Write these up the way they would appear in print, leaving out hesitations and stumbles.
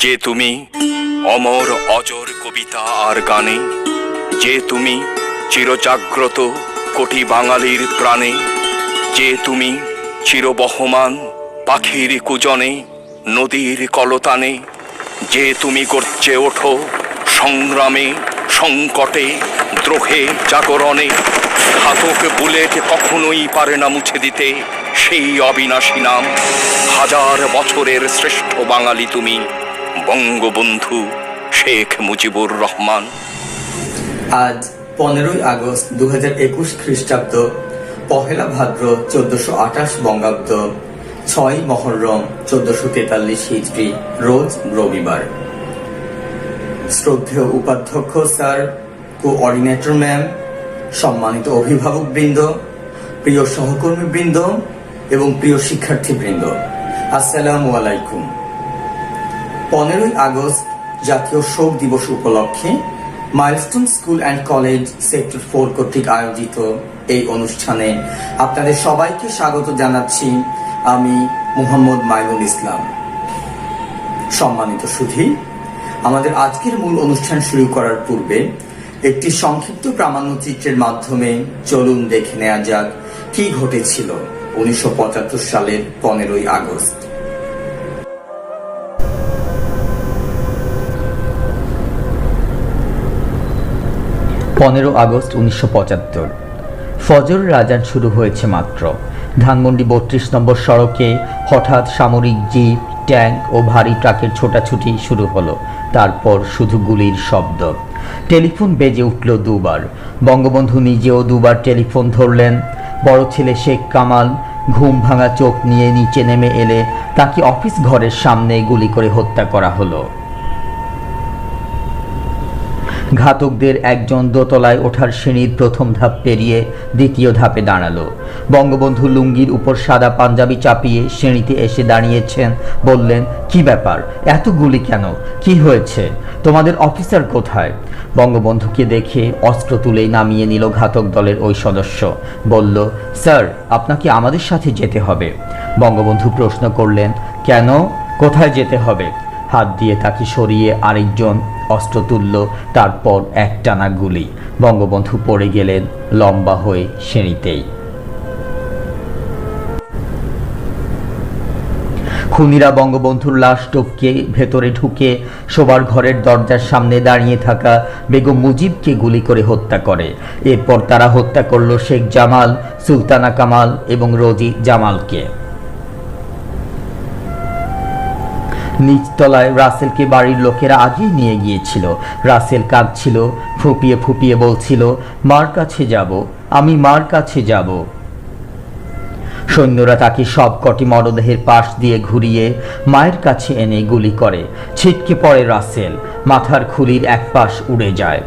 যে তুমি অমর অজর কবিতা আর গানে, যে তুমি চিরজাগ্রত কোটি বাঙালির প্রাণে, যে তুমি চিরবহমান পাখির কুজনে নদীর কলতানে, যে তুমি গর্জে ওঠো সংগ্রামে সংকটে দ্রোহে জাগরণে। ঘাতক বুলেট কখনোই পারে না মুছে দিতে সেই অবিনাশী নাম। হাজার বছরের শ্রেষ্ঠ বাঙালি তুমি, বঙ্গবন্ধু শেখ মুজিবুর রহমান। আজ 15ই আগস্ট 2021 খ্রিস্টাব্দ, পহেলা ভাদ্র 1428 বঙ্গাব্দ, 6ই মহররম 1443 হিজরি, রোজ রবিবার। শ্রদ্ধেয় উপাধ্যক্ষ স্যার, কোঅর্ডিনেটর ম্যাম, সম্মানিত অভিভাবক বৃন্দ, প্রিয় সহকর্মী বৃন্দ এবং প্রিয় শিক্ষার্থী বৃন্দ, আসসালামু আলাইকুম। 15ই আগস্ট জাতীয় শোক দিবস উপলক্ষে milestone school and college sector 4 কর্তৃক আয়োজিত এই অনুষ্ঠানে আপনাদের সবাইকে স্বাগত জানাচ্ছি আমি মোহাম্মদ মাইনুল ইসলাম। সম্মানিত সুধী, আমাদের আজকের মূল অনুষ্ঠান শুরু করার পূর্বে একটি সংক্ষিপ্ত প্রামাণ্যচিত্রের মাধ্যমে চলুন দেখে নেওয়া যাক কি ঘটেছিল 1975 সালের 15ই আগস্ট। 15 আগস্ট 1975। ফজরের আজান শুরু হয়েছে মাত্র। ধানমন্ডি 32 নম্বর সড়কে হঠাৎ সামরিক জিপ, ট্যাঙ্ক ও ভারী ট্রাকের ছোটাছুটি শুরু হলো। তারপর শুধু গুলির শব্দ। টেলিফোন বেজে উঠল দুবার। বঙ্গবন্ধু নিজেও দুবার টেলিফোন ধরলেন। বড় ছেলে শেখ কামাল ঘুম ভাঙা চোখ নিয়ে নিচে নেমে এলে তাকে অফিস ঘরের সামনে গুলি করে হত্যা করা হলো। ঘাতকদের একজন দোতলায় ওঠার সিঁড়ির প্রথম ধাপ পেরিয়ে দ্বিতীয় ধাপে দাঁড়ালো। বঙ্গবন্ধু লুঙ্গির উপর সাদা পাঞ্জাবি চাপিয়ে সিঁড়িতে এসে দাঁড়িয়েছেন। বললেন, কি ব্যাপার, এত গুলি কেন, কি হয়েছে, তোমাদের অফিসার কোথায়? বঙ্গবন্ধুকে দেখে অস্ত্র তুলেই নামিয়ে নিল ঘাতক দলের ওই সদস্য। বলল, স্যার, আপনাকে আমাদের সাথে যেতে হবে। বঙ্গবন্ধু প্রশ্ন করলেন, কেন, কোথায় যেতে হবে? হাত দিয়ে তাকে সরিয়ে আরেকজন অস্ত্র তুলল। তারপর একটানা গুলি। বঙ্গবন্ধু পড়ে গেলেন লম্বা হয়ে সিঁড়িতেই। খুনিরা বঙ্গবন্ধুর লাশ টপকে ভেতরে ঢুকে শোবার ঘরের দরজার সামনে দাঁড়িয়ে থাকা বেগম মুজিবকে গুলি করে হত্যা করে। এরপর তারা হত্যা করল শেখ জামাল, সুলতানা কামাল এবং রোজি জামালকে। নিচতলায় রাসেলকে বাড়ির লোকেরা আগেই নিয়ে গিয়েছিল। রাসেল কাঁদছিল, ফুপিয়ে ফুপিয়ে বলছিল, মার কাছে যাব, আমি মার কাছে যাব। সৈন্যরা তাকে সব কটি মরদেহের পাশ দিয়ে ঘুরিয়ে মায়ের কাছে এনে গুলি করে। ছিটকে পড়ে রাসেল, মাথার খুলির এক পাশ উড়ে যায়।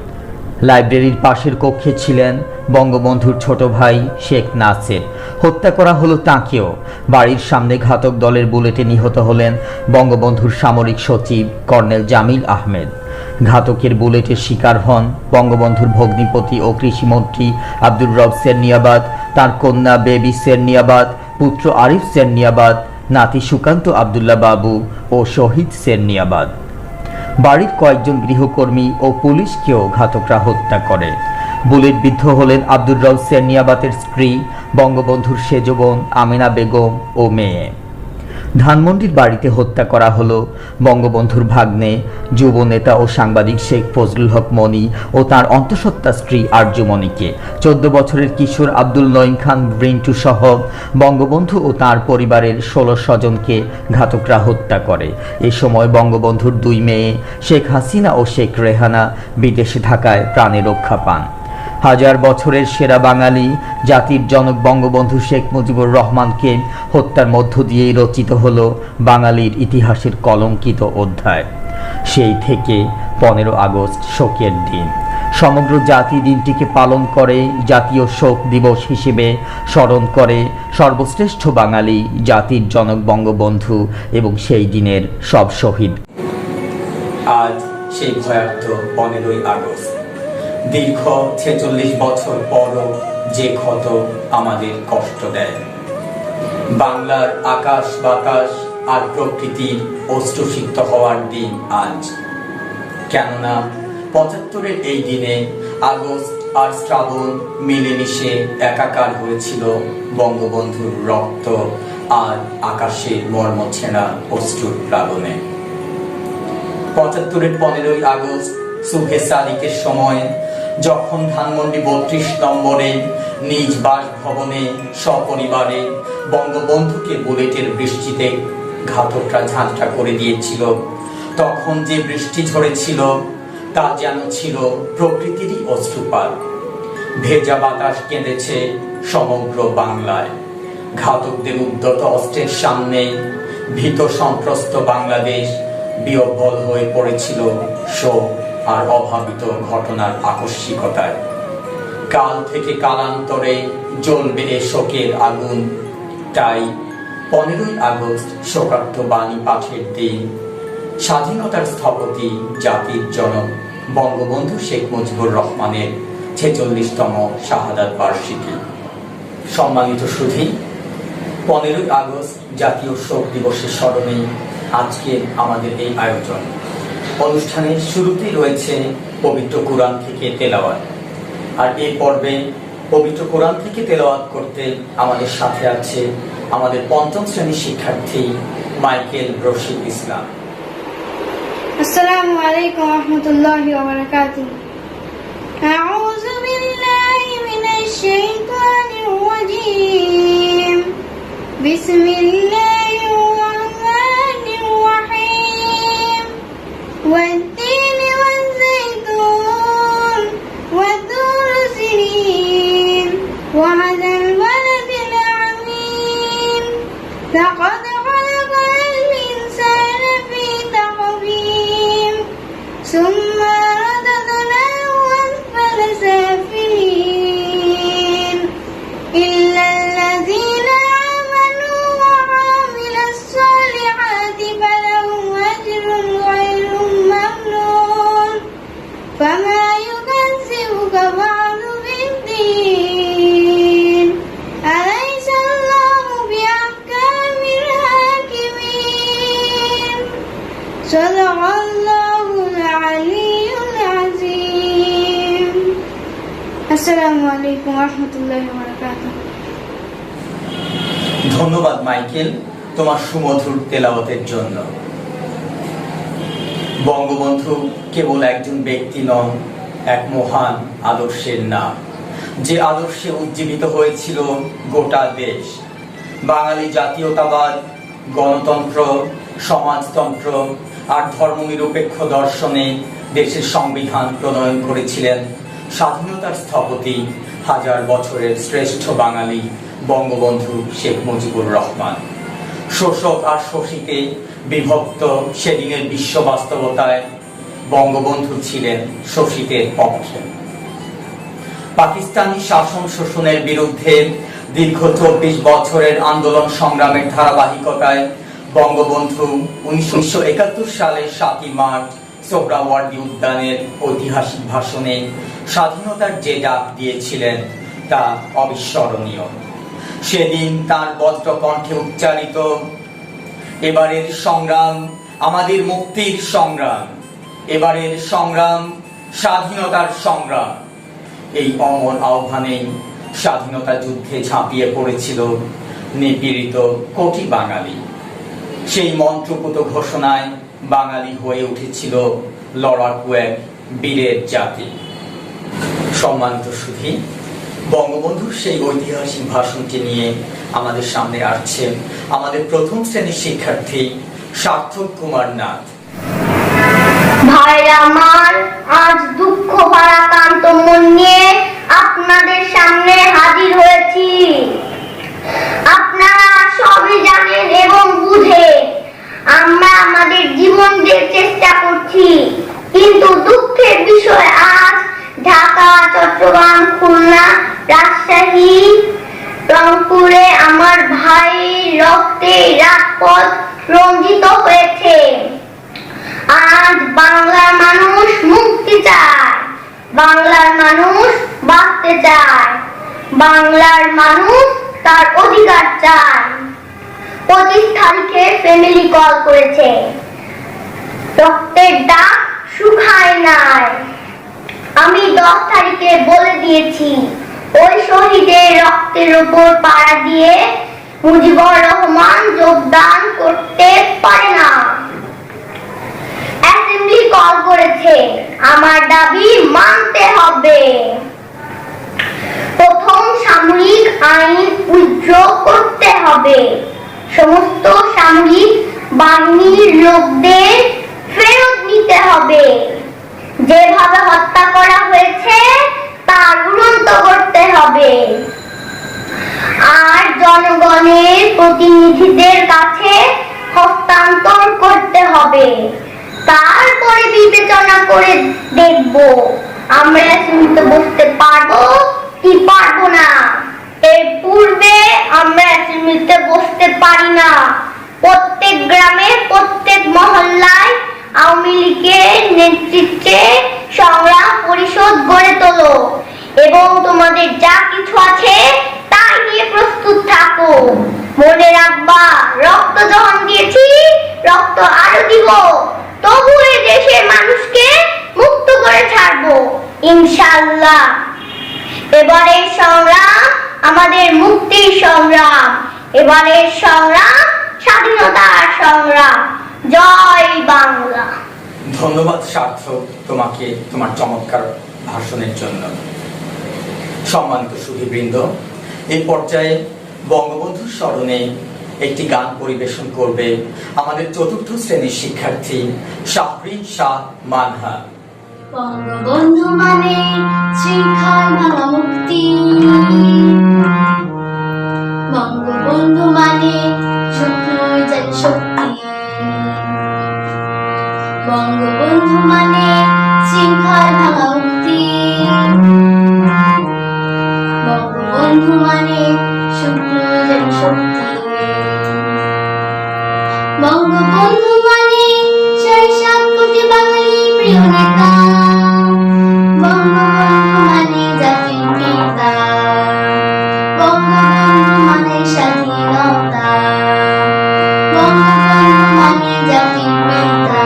লাইব্রেরির পাশের কক্ষে ছিলেন বঙ্গবন্ধুর ছোট ভাই শেখ নাসের। হত্যা করা হলো তাঁকেও। বাড়ির সামনে ঘাতক দলের বুলেটে নিহত হলেন বঙ্গবন্ধুর সামরিক সচিব কর্নেল জামিল আহমেদ। ঘাতকের বুলেটের শিকার হন বঙ্গবন্ধুর ভগ্নিপতি ও কৃষিমন্ত্রী আব্দুর রব সেরনিয়াবাদ, তার কন্যা বেবি সেরনিয়াবাদ, পুত্র আরিফ সেরনিয়াবাদ, নাতি সুকান্ত আবদুল্লাহ বাবু ও শহীদ সেরনিয়াবাদ। বাড়ির কয়েকজন গৃহকর্মী ও পুলিশকেও ঘাতকরা হত্যা করে। বুলেট বিদ্ধ হলেন আব্দুর রব সেরনিয়াবাদের স্ত্রী, বঙ্গবন্ধুর সেজ বোন আমিনা বেগম ও মেয়ে। ধানমন্ডির বাড়িতে হত্যা করা হলো বঙ্গবন্ধুর ভাগ্নে, যুব নেতা ও সাংবাদিক শেখ ফজলুল হক মনি ও তার অন্তঃসত্ত্বা স্ত্রী আরজুমনিকে। 14 বছরের কিশোর আব্দুল নঈম খান ব্রিন্টু সহ বঙ্গবন্ধু ও তার পরিবারের 16 স্বজনকে ঘাতকরা হত্যা করে। এ সময় বঙ্গবন্ধুর 2 মেয়ে শেখ হাসিনা ও শেখ রেহানা বিদেশে থাকায় প্রাণে রক্ষা পান। হাজার বছরের সেরা বাঙালি, জাতির জনক বঙ্গবন্ধু শেখ মুজিবুর রহমানকে হত্যার মধ্য দিয়েই রচিত হলো বাঙালির ইতিহাসের কলঙ্কিত অধ্যায়। সেই থেকে 15 আগস্ট শোকের দিন। সমগ্র জাতি দিনটিকে পালন করে, জাতীয় শোক দিবস হিসেবে স্মরণ করে সর্বশ্রেষ্ঠ বাঙালি, জাতির জনক বঙ্গবন্ধু এবং সেই দিনের সব শহীদ। আজ সেই ভয়ার্থ 15ই আগস্ট। দীর্ঘ 46 বছর পরও যে ক্ষত আমাদের কষ্ট দেয়। বাংলার আকাশ বাতাস আর প্রকৃতির অশ্রুসিক্ত হওয়ার দিন আজ। কেননা ৭৫-এর এই দিনে আগস্ট আর শ্রাবণ মিলেমিশে একাকার হয়েছিল বঙ্গবন্ধুর রক্ত আর আকাশের মর্মছেঁড়া অশ্রুর প্লাবনে। ৭৫-এর ১৫ই আগস্ট সুবহে সাদিকের সময় যখন ধানমন্ডি ৩২ নম্বরে নিজ বাসভবনে সপরিবারে বঙ্গবন্ধুকে বুলেটের বৃষ্টিতে ঘাতকরা ঝাঁঝরা করে দিয়েছিল, তখন যে বৃষ্টি ঝরেছিল তা যেন ছিল প্রকৃতিরই অশ্রুপাত। ভেজা বাতাস কেঁদেছে সমগ্র বাংলায়। ঘাতকদের উদ্যত অস্ত্রের সামনে ভীত সন্ত্রস্ত বাংলাদেশ বিহ্বল হয়ে পড়েছিল শোক আর অভাবিত ঘটনার আকস্মিকতায়। কাল থেকে কালান্তরে জ্বলবে এ শোকের আগুন। তাই ১৫ই আগস্ট শোকার্ত বাণী পাঠের দিন, স্বাধীনতার স্থপতি জাতির জনক বঙ্গবন্ধু শেখ মুজিবুর রহমানের ৪৬তম শাহাদাত বার্ষিকী। সম্মানিত সুধী, ১৫ই আগস্ট জাতীয় শোক দিবসের স্মরণে আজকে আমাদের এই আয়োজন। অনুষ্ঠানের শুরুতেই রয়েছে পবিত্র কোরআন থেকে তেলাওয়াত। আর এই পর্বে পবিত্র কোরআন থেকে তেলাওয়াত করতে আমাদের সাথে আছে আমাদের ৫ম শ্রেণীর শিক্ষার্থী মাইকেল রশিদ ইসলাম। السلام عليكم ورحمة الله وبركاته. أعوذ بالله من الشيطان الرجيم. بسم الله الرحمن الرحيم. والتين والزيتون والطور سنين وهذا البلد العظيم. لقد خلقنا الإنسان في تقويم ثم رددناه أسفل سافلين إلا الذين آمنوا وعملوا الصالحات فلهم أجر غير ممنون. فما يكذبك بعد بالدين. أليس الله بأحكام الحاكمين. صدق الله العلي العظيم. السلام عليكم ورحمة الله وبركاته. ধন্যবাদ মাইকেল তোমার সুমধুর তেলাওয়াতের জন্য। বঙ্গবন্ধু কেবল একজন ব্যক্তি নন, এক মহান আদর্শের নাম, যে আদর্শে উজ্জীবিত হয়েছিল গোটা দেশ। বাঙালি জাতীয়তাবাদ, গণতন্ত্র, সমাজতন্ত্র আর ধর্মনিরপেক্ষ দর্শনে দেশের সংবিধান প্রণয়ন করেছিলেন স্বাধীনতার স্থপতি, হাজার বছরের শ্রেষ্ঠ বাঙালি বঙ্গবন্ধু শেখ মুজিবুর রহমান। শোষক আর শোষিতে বিভক্ত সেদিনের বিশ্ব বাস্তবতায় বঙ্গবন্ধু ছিলেন শোষিতের পক্ষে। পাকিস্তানি শাসন শোষণের বিরুদ্ধে দীর্ঘ ২৪ বছরের আন্দোলন সংগ্রামের ধারাবাহিকতায় বঙ্গবন্ধু ১৯৭১ সালের ৭ই মার্চ সোহরাওয়ার্দী উদ্যানের ঐতিহাসিক ভাষণে স্বাধীনতার যে ডাক দিয়েছিলেন তা অবিস্মরণীয়। সেদিন তার বজ্র কণ্ঠে উচ্চারিত, এবারের সংগ্রাম আমাদের মুক্তির সংগ্রাম, এবারের সংগ্রাম স্বাধীনতার সংগ্রাম। এই অমর আহ্বানে স্বাধীনতা যুদ্ধে ঝাঁপিয়ে পড়েছিল নিপীড়িত কোটি বাঙালি। সেই মন্ত্রপুত ঘোষণায় বাঙালি হয়ে উঠেছিল লড়াকু এক বীরের জাতি। সম্মানিত সুধী, বঙ্গবন্ধুর সেই ঐতিহাসিক ভাষণটি নিয়ে আমাদের সামনে আসছে আমাদের ১ম শ্রেণীর শিক্ষার্থী সার্থক কুমার নাথ। ভাইরা আমার, আজ দুঃখ ভারাক্রান্ত মন নিয়ে আপনাদের সামনে হাজির হয়েছি। আপনারা সবই জানেন এবং বুঝেন আমরা আমাদের জীবন দিয়ে চেষ্টা করছি, কিন্তু দুঃখের বিষয় আজ ঢাকা, চট্টগ্রাম, খুলনা, রাজশাহী, রংপুরে আমার ভাই রক্তে রাজপথ রঞ্জিত হয়েছে। আজ বাংলার মানুষ মুক্তি চায়, বাংলার মানুষ বাঁচতে চায়, বাংলার মানুষ তার অধিকার চায়। 25 তারিখে ফ্যামিলি কল করেছে, রক্তের দাগ শুকায় নাই। আমি 10 তারিখে বলে দিয়েছি ওই শহীদের রক্তের উপর পাড়া দিয়ে মুজিবুর রহমান যোগদান করতে পারে না। অ্যাসেম্বলি কল করেছে, আমার দাবি মানতে হবে। প্রথম সামরিক আইন উইথড্র করতে হবে। সমস্ত সামরিক বাহিনীর লোকদের ফেরত নিতে হবে। যেভাবে হত্যা করা হয়েছে তা দুরন্ত করতে হবে। আর জনগণের প্রতিনিধিদের কাছে হস্তান্তর করতে হবে। তারপরে বিবেচনা করে দেখব আমরা অ্যাসেম্বলিতে বসতে পারবো কি পারবো না। এর পূর্বে আমরা অ্যাসেম্বলিতে বসতে পারি না। প্রত্যেক গ্রামে, প্রত্যেক মহল্লায় আওয়ামী লীগের নেতৃত্বে সংগ্রাম পরিষদ গড়ে তোলো এবং তোমাদের যা কিছু আছে তাই নিয়ে প্রস্তুত থাকো। মনে রাখবা, রক্ত যখন দিয়েছি, রক্ত আরো দিব, তবু এই দেশের মানুষকে মুক্ত করে ছাড়বো ইনশাআল্লাহ। এবারের সংগ্রাম আমাদের মুক্তির সংগ্রাম। এবারের সংগ্রাম স্বাধীনতার সংগ্রাম। জয় বাংলা। ধন্যবাদ সার্থক তোমাকে তোমার চমৎকার ভাষণের জন্য। সম্মানিত সুধীবৃন্দ, এই পর্যায়ে বঙ্গবন্ধুর স্মরণে একটি গান পরিবেশন করবে আমাদের 4র্থ শ্রেণীর শিক্ষার্থী শাহরিন শাহ মানহা। বঙ্গবন্ধু মানে শৃঙ্খল ভাঙা মুক্তি, বঙ্গবন্ধু মানে শুকনোই জানি শক্তি, বঙ্গবন্ধু মানে শৃঙ্খল ভাঙা মুক্তি, বঙ্গবন্ধু মানে শুকনোই জানি শক্তি, বঙ্গবন্ধু মানে 7.5 কোটি বাঙালি প্রিয় নেতা, বঙ্গবন্ধু মানে জাতির পিতা, বঙ্গবন্ধু মানে স্বাধীনতা, বঙ্গবন্ধু মানে জাতির পিতা।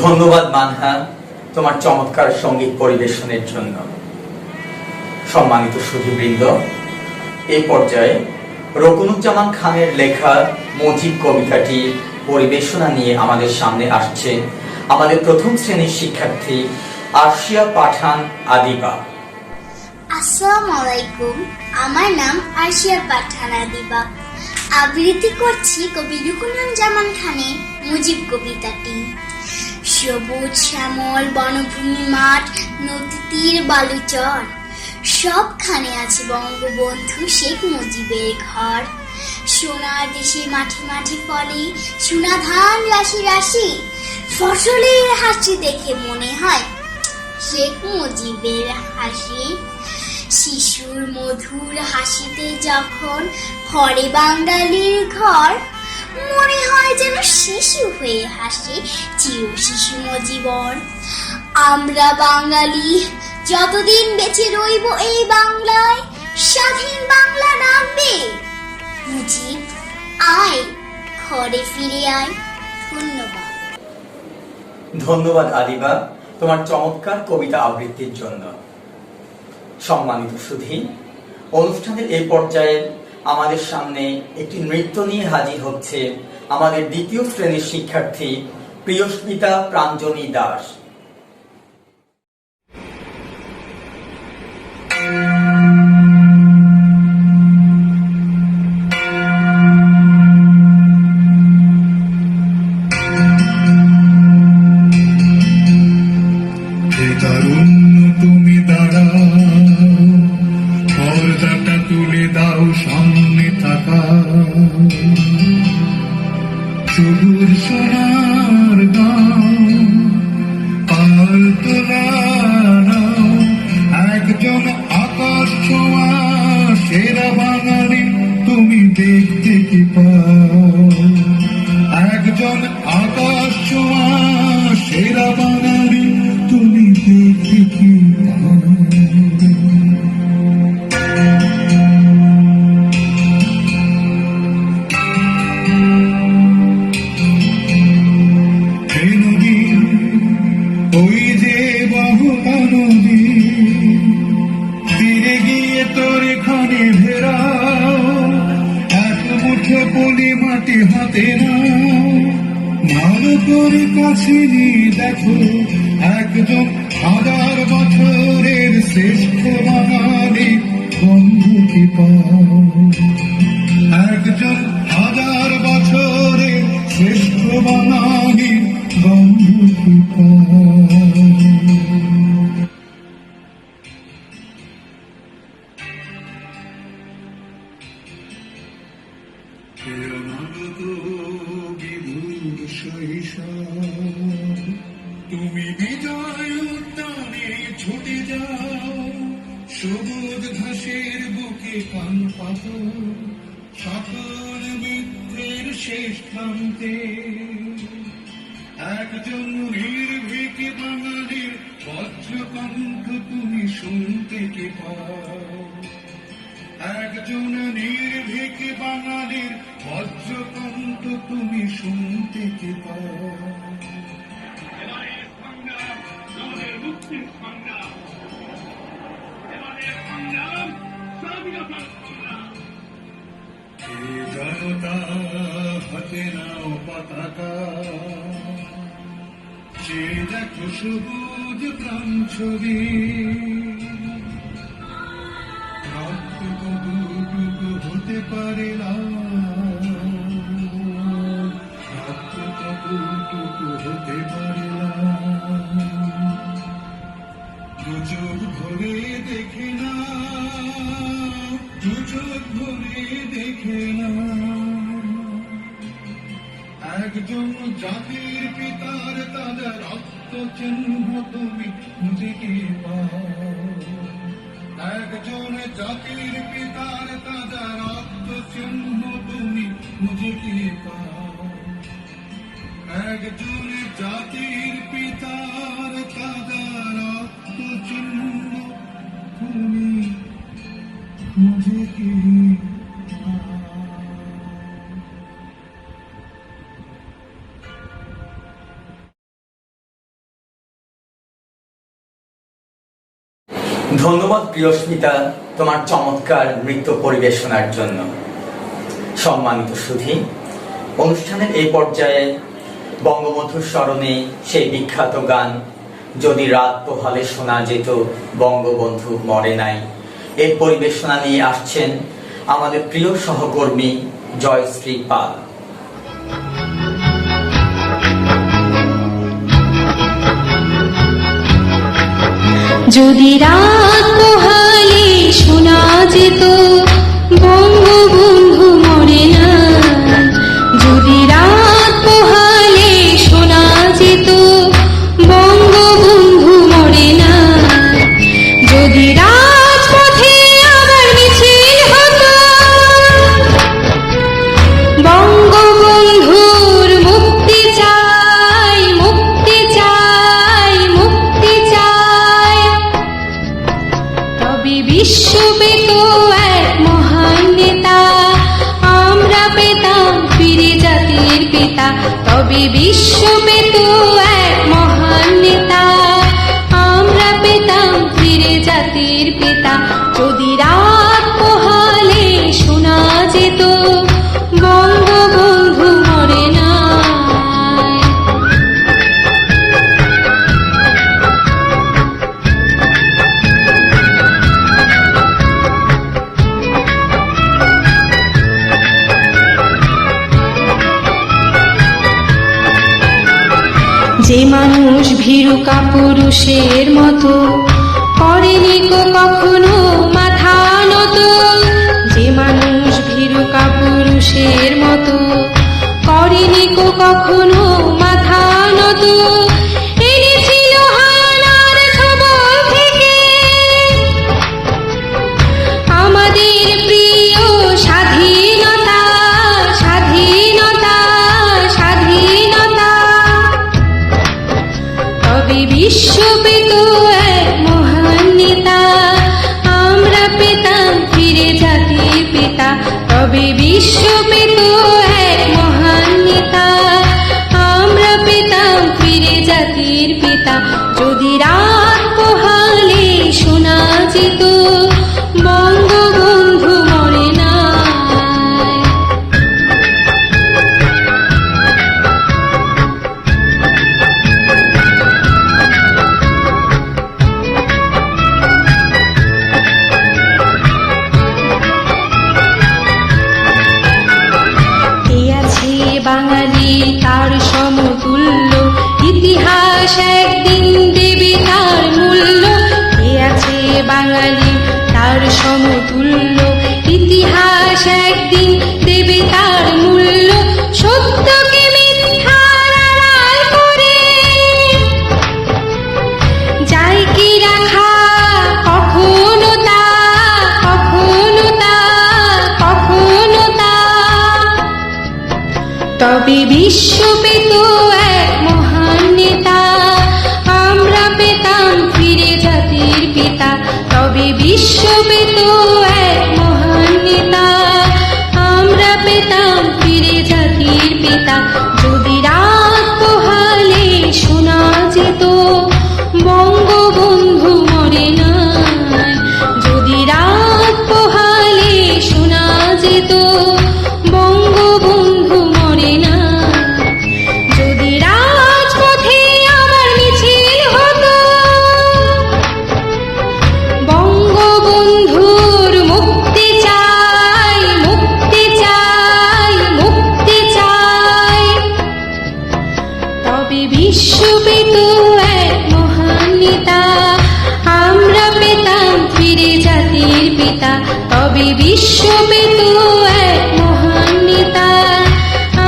ধন্যবাদ মানহা তোমার চমৎকার সঙ্গীত পরিবেশনের জন্য। সম্মানিত সুধীবৃন্দ, এই পর্যায়ে রকুনুজ্জামান খানের লেখা মুজিব কবিতাটি পরিবেশনা নিয়ে আমাদের সামনে আসছে আমাদের প্রথম শ্রেণীর শিক্ষার্থী আরশিয়া পাঠান আদিবা। আসসালামু আলাইকুম, আমার নাম আরশিয়া পাঠান আদিবা। আবৃত্তি করছি কবি রুকনুজ্জামান খানের মুজিব কবিতাটি। সবুজ শ্যামল বনভূমি মাঠ, নদী তীর বালুচর, সবখানে আছে বঙ্গবন্ধু শেখ মুজিবের ঘর। সোনার দেশে মাঠে মাঠে ফলে সোনা ধান রাশি রাশি, ফসলের হাসি দেখে মনে হয় শেখ মুজিবের হাসি। শিশুর মধুর হাসিতে যখন ভরে বাঙালির ঘর, মনে হয় যেন শিশু হয়ে হাসে চির শিশু মুজিবর। আমরা বাঙালি যতদিন বেঁচে রইব এই বাংলায়, স্বাধীন বাংলা ডাকবে মুজিব আয়, ঘরে ফিরে আয়। ধন্যবাদ। ধন্যবাদ আদিবা তোমার চমৎকার কবিতা আবৃত্তির জন্য। সম্মানিত সুধী, অনুষ্ঠানের এই পর্যায়ে আমাদের সামনে একটি নৃত্য নিয়ে হাজির হচ্ছে আমাদের দ্বিতীয় শ্রেণীর শিক্ষার্থী প্রিয়স্মিতা প্রাঞ্জনী দাস। তুমি দাঁড়াও, পর্দাটা তুলে দাও সামনে থাকা সবুজ সোনার গান, পাল তোলা নাও, একজন আকাশ ছোঁয়া সেরা বাঙালি তুমি দেখতে কি পাও, একজন আকাশ ছোঁয়া সেরা বাঙালি তুমি দেখতে কি পাও। ওই যে বহুতা নদী, তীরে গিয়ে তোর এখানে ভেড়াও, এক মুঠো পলি মাটি হাতে নাও, ভালো করে কাছে নিয়ে দেখো একজন 1000 বছরের শ্রেষ্ঠ বাঙালি বন্ধুকে পাও, একজন 1000 বছরের শ্রেষ্ঠ বাঙালি বন্ধুকে পাও। তুমি বিজয় উদ্যানে ছুটে যাও, সবুজ ঘাসের বুকে কান পাতো, সকল মিথ্যের শেষ প্রান্তে একজন নির্ভীক বাঙালির বজ্রকণ্ঠ তুমি শুনতে কি পাও, একজন নির্ভীক বাঙালির বজ্রকণ্ঠ তুমি শুনতে কি পাও। জনতা হাতে নাও পতাকা, সে দেখো সবুজ প্রাণ ছবি, রক্ত কতটুকু হতে পারে না, রক্ত কতটুকু হতে পারে না, দু চোখ ভরে দেখে না, দু চোখ ভরে দেখে না, একজন জাতির পিতার তাজা রক্ত চিহ্ন তুমি খুঁজে পাও, একজন জাতির পিতার তাজা রক্ত চিহ্ন তুমি খুঁজে পাও, একজন জাতির পিতার তাজা রক্ত চিহ্ন তুমি খুঁজে পাও। ধন্যবাদ প্রিয়স্মিতা তোমার চমৎকার নৃত্য পরিবেশনার জন্য। সম্মানিত সুধী, অনুষ্ঠানের এই পর্যায়ে বঙ্গবন্ধুর স্মরণে সেই বিখ্যাত গান যদি রাত পোহালে শোনা যেত বঙ্গবন্ধু মরে নাই, এর পরিবেশনা নিয়ে আসছেন আমাদের প্রিয় সহকর্মী জয়শ্রী পাল। যদি রাত পোহালে শোনা যেত বঙ্গবন্ধু মরে না, যদি রাত পোহালে শোনা যেত বঙ্গবন্ধু মরে না, যদি রাজপথে আবার মিছিল হতো বঙ্গবন্ধুর মুক্তি চাই, মুক্তি চাই, মুক্তি চাই, তবে বিশ্ব পেত এক মহান নেতা, আমরা পেতাম ফিরে জাতির পিতা, তবে বিশ্ব পেত এক মহান নেতা, আমরা পেতাম ফিরে জাতির পিতা। যদি রাত পোহালে শোনা যেত বঙ্গবন্ধু মরে না। যে মানুষ ভীরু কাপুরুষের মতো করেনি কো কখনো মাথা নত, যে মানুষ ভীরু কাপুরুষের মতো করেনি কো কখনো মাথা নত, এনেছিল হানার খবর থেকে আমাদের প্রিয় স্বাধীনতা, স্বাধীনতা, স্বাধীনতা, তবে বিশ্ব পেত এক মহান নেতা, আমরা পেতাম ফিরে জাতির পিতা, তবে বিশ্ব পেত এক মহান নেতা, আমরা পেতাম ফিরে জাতির পিতা। যদি রাত পোহালে শোনা যেত বঙ্গবন্ধু মরে না। বাঙালি তার সমতুল্য, ইতিহাস একদিন দেবে তার মূল্য, কে আছে বাঙালি তার সমতুল্য, ইতিহাস একদিন দেবে তার মূল্য, সত্যকে মিথ্যার আড়াল করে যায় কি রাখা কখনো তা, কখনো তা, কখনো তা, তবে বিশ্ব পেত এক মহান নেতা, আমরা পেতাম ফিরে জাতির পিতা, তবে বিশ্ব পেত এক মহান নেতা, আমরা পেতাম ফিরে জাতির পিতা। যদি রাত পোহালে শোনা যেত বঙ্গবন্ধু মরে না, যদি রাত পোহালে শোনা যেত বঙ্গবন্ধু মরে না, যদি রাজপথে আবার মিছিল হতো বঙ্গবন্ধুর মুক্তি চাই, মুক্তি চাই, মুক্তি চাই, তবে বিশ্ব পেত এক মহান নেতা, আমরা পেতাম ফিরে জাতির পিতা, তবে বিশ্ব পেত এক মহান নেতা,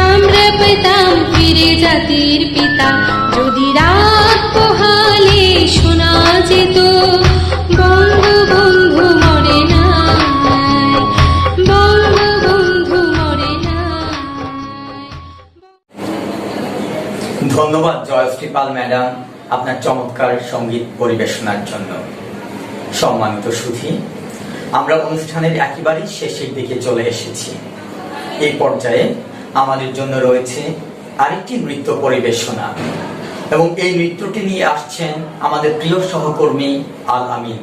আমরা পেতাম ফিরে জাতির পিতা। যদি রাত পোহালে শোনা যেত বঙ্গবন্ধু মরে না, বঙ্গবন্ধু মরে না। ধন্যবাদ জয়শ্রী পাল ম্যাডাম আপনার চমৎকার সঙ্গীত পরিবেশনার জন্য। সম্মানিত সুধী, আমরা অনুষ্ঠানের একেবারেই শেষের দিকে চলে এসেছি। এই পর্যায়ে আমাদের জন্য রয়েছে আরেকটি নৃত্য পরিবেশনা এবং এই নৃত্যটি নিয়ে আসছেন আমাদের প্রিয় সহকর্মী আল আমিন।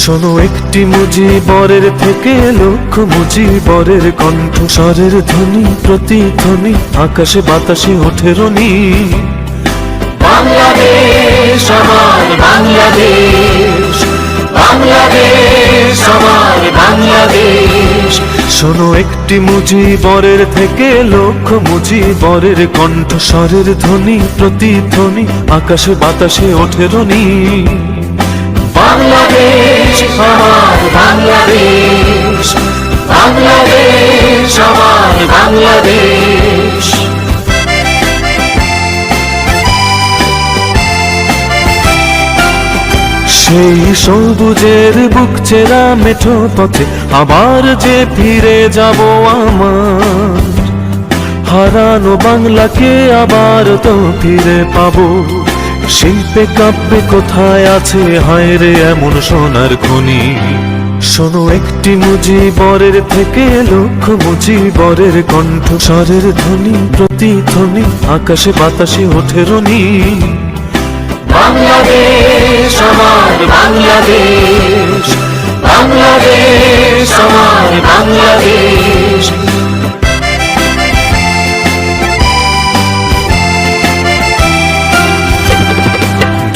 শোনো একটি মুজিবরের থেকে লক্ষ মুজিবরের কণ্ঠস্বরের ধ্বনি প্রতিধ্বনি আকাশে বাতাসে ওঠে রনি। বাংলাদেশ আমার বাংলাদেশ, বাংলাদেশ আমার বাংলাদেশ। শোনো একটি মুজিবরের থেকে লক্ষ মুজিবরের কণ্ঠস্বরের ধ্বনি প্রতিধ্বনি আকাশে বাতাসে ওঠে রনি। বাংলাদেশ আমার বাংলাদেশ, বাংলাদেশ আমার বাংলাদেশ। সেই সবুজের বুক চেরা মেঠো পথে আবার যে ফিরে যাব আমার, হারানো বাংলাকে আবার তো ফিরে পাবো। শিল্পে কাব্যে কোথায় আছে হায় রে এমন সোনার খনি। শোনো একটি মুজিবরের থেকে লক্ষ মুজিবরের কণ্ঠস্বরের ধ্বনি প্রতিধ্বনি আকাশে বাতাসে ওঠে রনি। বাংলাদেশ আমার বাংলাদেশ, বাংলাদেশ আমার বাংলাদেশ।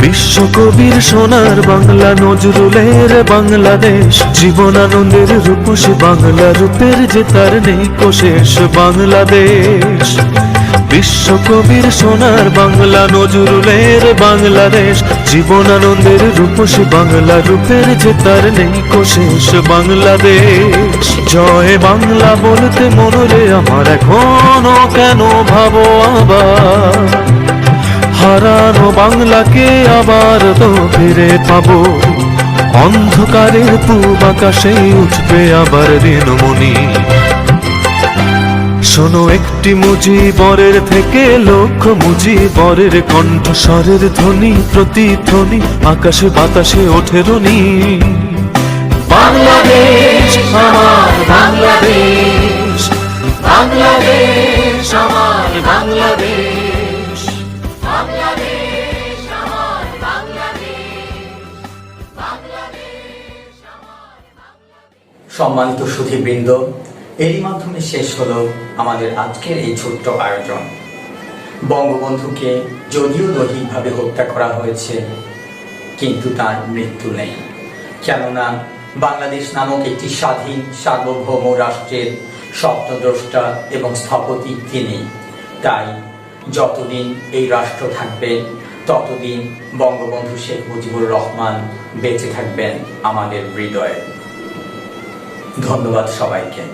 বিশ্বকবির সোনার বাংলা নজরুলের বাংলাদেশ, জীবনানন্দের রূপসী বাংলা রূপের যে তার নেই কোশেষ বাংলাদেশ। বিশ্বকবির সোনার বাংলা নজরুলের বাংলাদেশ, জীবনানন্দের রূপসী বাংলা রূপের যে তার নেই কোশেষ বাংলাদেশ। জয় বাংলা বলতে মনরে আমার এখনো কেন ভাবো আবার, হারানো বাংলাকে আবার তো ফিরে পাবো। অন্ধকারের পূব আকাশে উঠবে আবার দিনমণি। শোনো একটি মুজিবরের থেকে লক্ষ মুজিবরের কণ্ঠস্বরের ধ্বনি প্রতিধ্বনি আকাশে বাতাসে ওঠে রনি। বাংলাদেশ আমার বাংলাদেশ, বাংলাদেশ আমার বাংলাদেশ, বাংলাদেশ আমার বাংলাদেশ, বাংলাদেশ আমার বাংলাদেশ। সম্মানিত সুধীবৃন্দ, এরই মাধ্যমে শেষ হলো আমাদের আজকের এই ছোট্ট আয়োজন। বঙ্গবন্ধুকে যদিও দৈহিকভাবে হত্যা করা হয়েছে, কিন্তু তার মৃত্যু নেই, কেননা বাংলাদেশ নামক একটি স্বাধীন সার্বভৌম রাষ্ট্রের স্বপ্নদ্রষ্টা এবং স্থপতি তিনি। তাই যতদিন এই রাষ্ট্র থাকবে ততদিন বঙ্গবন্ধু শেখ মুজিবুর রহমান বেঁচে থাকবেন আমাদের হৃদয়ে। ধন্যবাদ সবাইকে।